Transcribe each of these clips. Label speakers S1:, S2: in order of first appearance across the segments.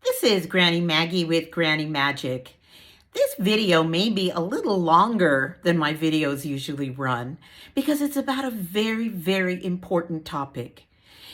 S1: This is Granny Maggie with Granny Magic. This video may be a little longer than my videos usually run because it's about a very, very important topic.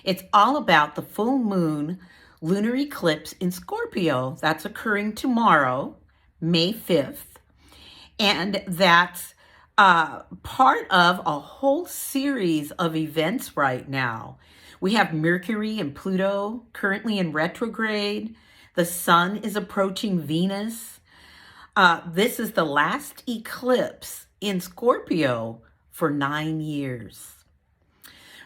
S1: It's all about the full moon lunar eclipse in Scorpio that's occurring tomorrow, May 5th. And that's part of a whole series of events right now. We have Mercury and Pluto currently in retrograde. The sun is approaching Venus. This is the last eclipse in Scorpio for 9 years.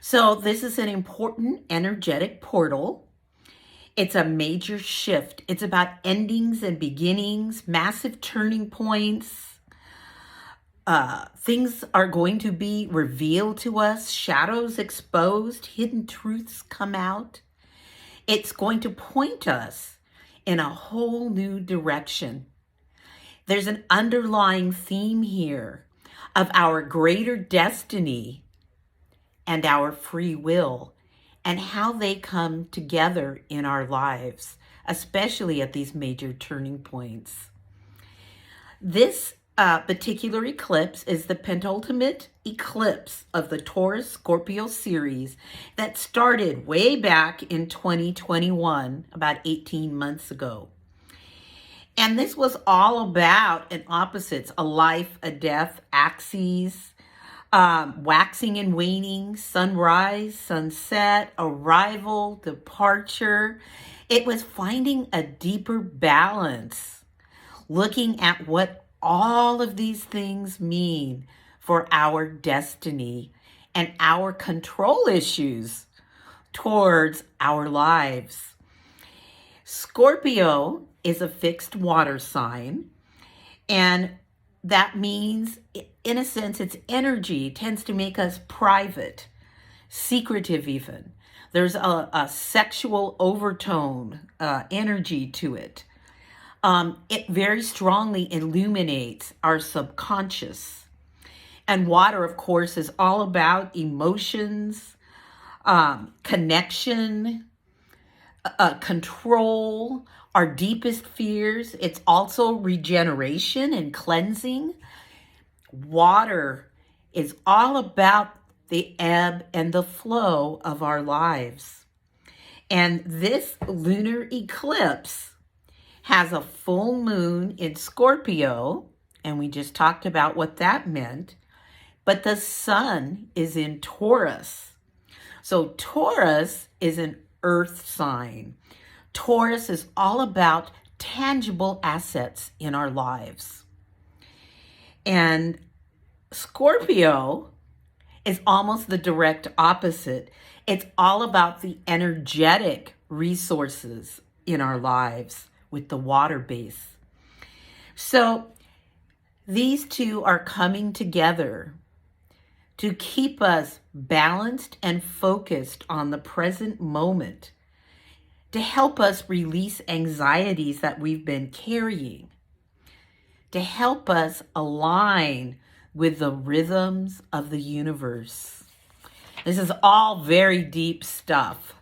S1: So this is an important energetic portal. It's a major shift. It's about endings and beginnings, massive turning points. Things are going to be revealed to us, shadows exposed, hidden truths come out. It's going to point us in a whole new direction. There's an underlying theme here of our greater destiny and our free will and how they come together in our lives, especially at these major turning points. This particular eclipse is the penultimate eclipse of the Taurus Scorpio series that started way back in 2021, about 18 months ago. And this was all about an opposites, a life, a death, axes, waxing and waning, sunrise, sunset, arrival, departure. It was finding a deeper balance, looking at what all of these things mean for our destiny and our control issues towards our lives. Scorpio is a fixed water sign, and that means, in a sense, its energy tends to make us private, secretive even. There's a sexual overtone energy to it. It very strongly illuminates our subconscious. And water, of course, is all about emotions, connection, control, our deepest fears. It's also regeneration and cleansing. Water is all about the ebb and the flow of our lives. And this lunar eclipse has a full moon in Scorpio, and we just talked about what that meant, but the sun is in Taurus. So Taurus is an earth sign. Taurus is all about tangible assets in our lives. And Scorpio is almost the direct opposite. It's all about the energetic resources in our lives with the water base. So these two are coming together to keep us balanced and focused on the present moment, to help us release anxieties that we've been carrying, to help us align with the rhythms of the universe. This is all very deep stuff,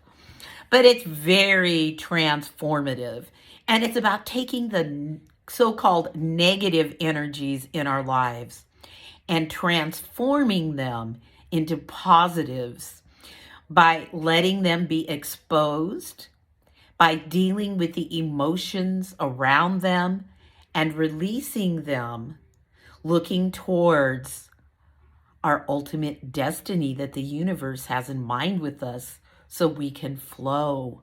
S1: but it's very transformative. And it's about taking the so-called negative energies in our lives and transforming them into positives by letting them be exposed, by dealing with the emotions around them and releasing them, looking towards our ultimate destiny that the universe has in mind with us so we can flow.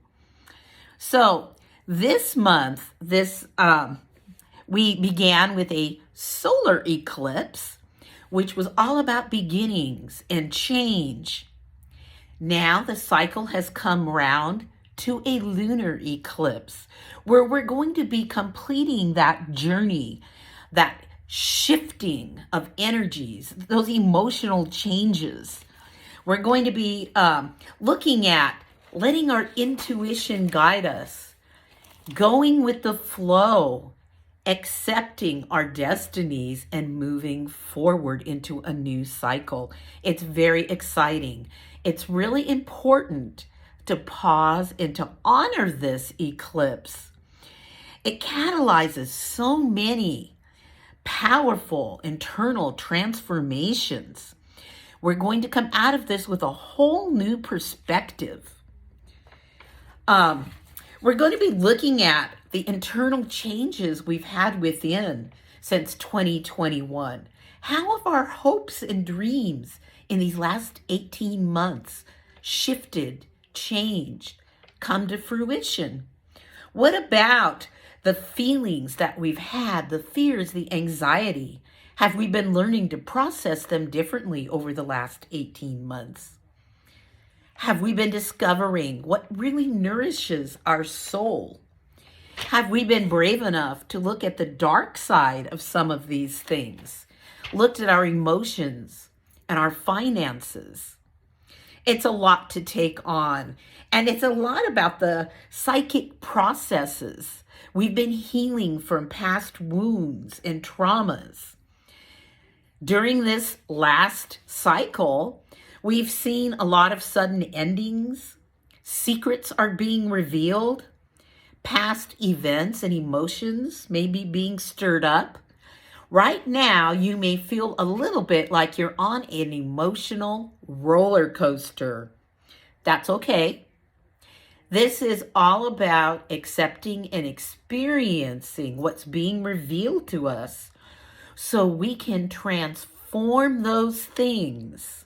S1: So this month, we began with a solar eclipse, which was all about beginnings and change. Now the cycle has come round to a lunar eclipse, where we're going to be completing that journey, that shifting of energies, those emotional changes. We're going to be looking at letting our intuition guide us, going with the flow, accepting our destinies and moving forward into a new cycle. It's very exciting. It's really important to pause and to honor this eclipse It catalyzes so many powerful internal transformations. We're going to come out of this with a whole new perspective. We're going to be looking at the internal changes we've had within since 2021. How have our hopes and dreams in these last 18 months shifted, changed, come to fruition? What about the feelings that we've had, the fears, the anxiety? Have we been learning to process them differently over the last 18 months? Have we been discovering what really nourishes our soul? Have we been brave enough to look at the dark side of some of these things? Looked at our emotions and our finances? It's a lot to take on. And it's a lot about the psychic processes. We've been healing from past wounds and traumas. During this last cycle, we've seen a lot of sudden endings. Secrets are being revealed. Past events and emotions may be being stirred up. Right now, you may feel a little bit like you're on an emotional roller coaster. That's okay. This is all about accepting and experiencing what's being revealed to us so we can transform those things.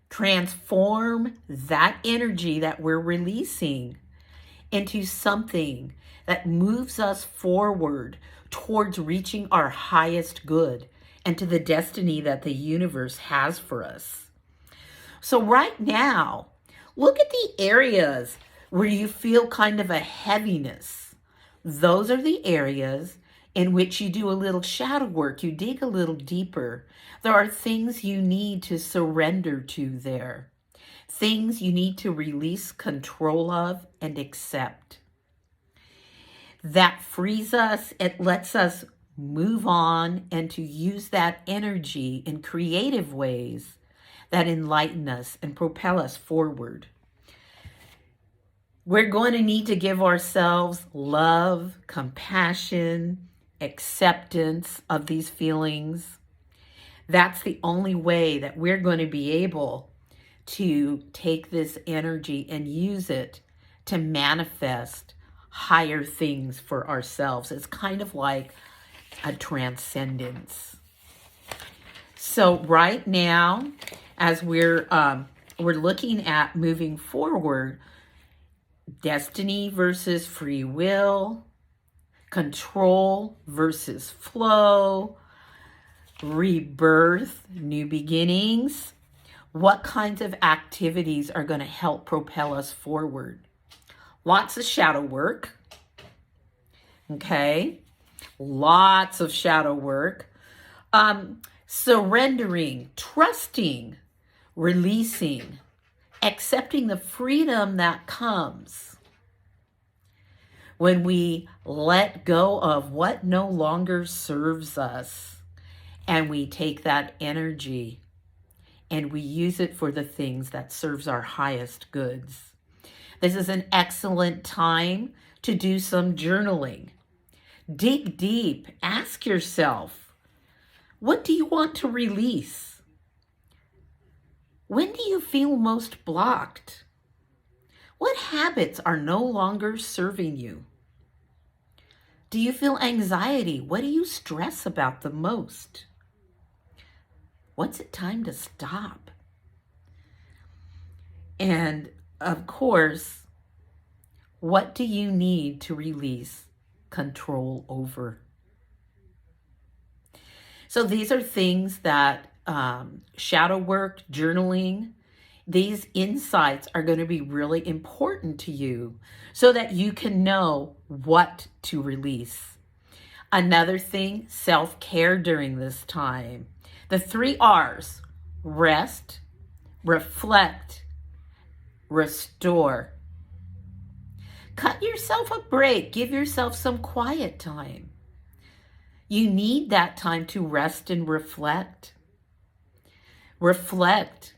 S1: Transform that energy that we're releasing into something that moves us forward towards reaching our highest good and to the destiny that the universe has for us. So right now, look at the areas where you feel kind of a heaviness. Those are the areas in which you do a little shadow work, you dig a little deeper. There are things you need to surrender to there. Things you need to release control of and accept. That frees us, it lets us move on and to use that energy in creative ways that enlighten us and propel us forward. We're going to need to give ourselves love, compassion, acceptance of these feelings. That's the only way that we're going to be able to take this energy and use it to manifest higher things for ourselves. It's kind of like a transcendence. So right now, as we're looking at moving forward, destiny versus free will, control versus flow, rebirth, new beginnings. What kinds of activities are going to help propel us forward? Lots of shadow work. Okay. Lots of shadow work. Surrendering, trusting, releasing, accepting the freedom that comes when we let go of what no longer serves us and we take that energy and we use it for the things that serves our highest goods. This is an excellent time to do some journaling. Dig deep. Ask yourself, what do you want to release? When do you feel most blocked? What habits are no longer serving you? Do you feel anxiety? What do you stress about the most? What's it time to stop? And of course, what do you need to release control over? So these are things that shadow work, journaling, these insights are going to be really important to you so that you can know what to release. Another thing, self-care during this time. The 3 R's, rest, reflect, restore. Cut yourself a break. Give yourself some quiet time. You need that time to rest and reflect. Reflect.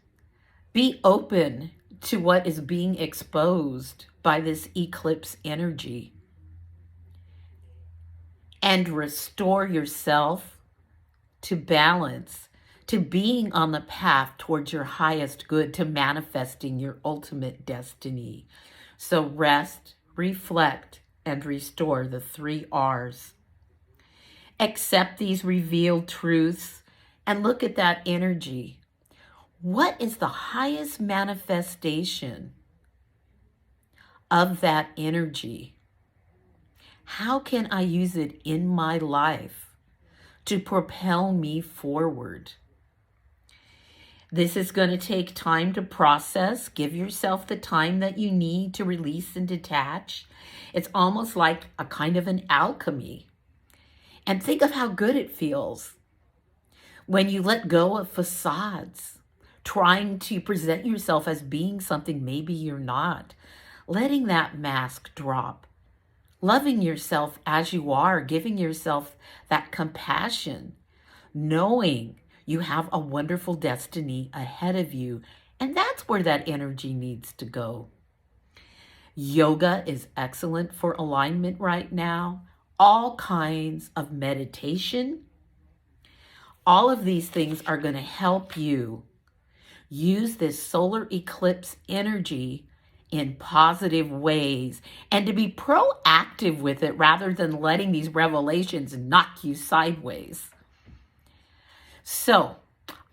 S1: Be open to what is being exposed by this eclipse energy. and restore yourself to balance, to being on the path towards your highest good, to manifesting your ultimate destiny. So rest, reflect, and restore, the 3 R's. Accept these revealed truths and look at that energy. What is the highest manifestation of that energy? How can I use it in my life to propel me forward? This is going to take time to process. Give yourself the time that you need to release and detach. It's almost like a kind of an alchemy. And think of how good it feels when you let go of facades, trying to present yourself as being something maybe you're not, letting that mask drop, loving yourself as you are, giving yourself that compassion, knowing you have a wonderful destiny ahead of you. And that's where that energy needs to go. Yoga is excellent for alignment right now. All kinds of meditation. All of these things are going to help you use this solar eclipse energy in positive ways and to be proactive with it rather than letting these revelations knock you sideways. So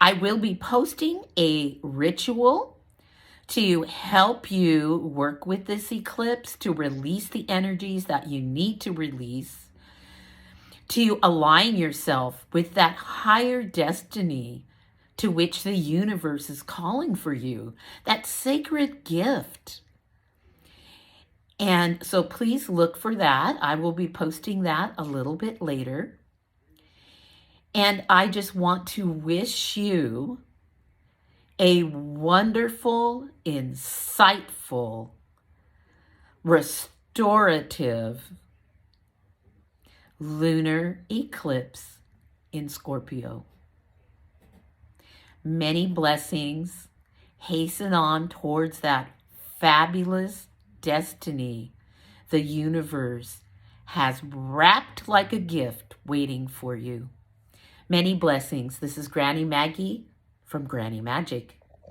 S1: I will be posting a ritual to help you work with this eclipse, to release the energies that you need to release, to align yourself with that higher destiny to which the universe is calling for you, that sacred gift. And so please look for that. I will be posting that a little bit later. And I just want to wish you a wonderful, insightful, restorative lunar eclipse in Scorpio. Many blessings. Hasten on towards that fabulous destiny the universe has wrapped like a gift waiting for you. Many blessings. This is Granny Maggie from Granny Magic.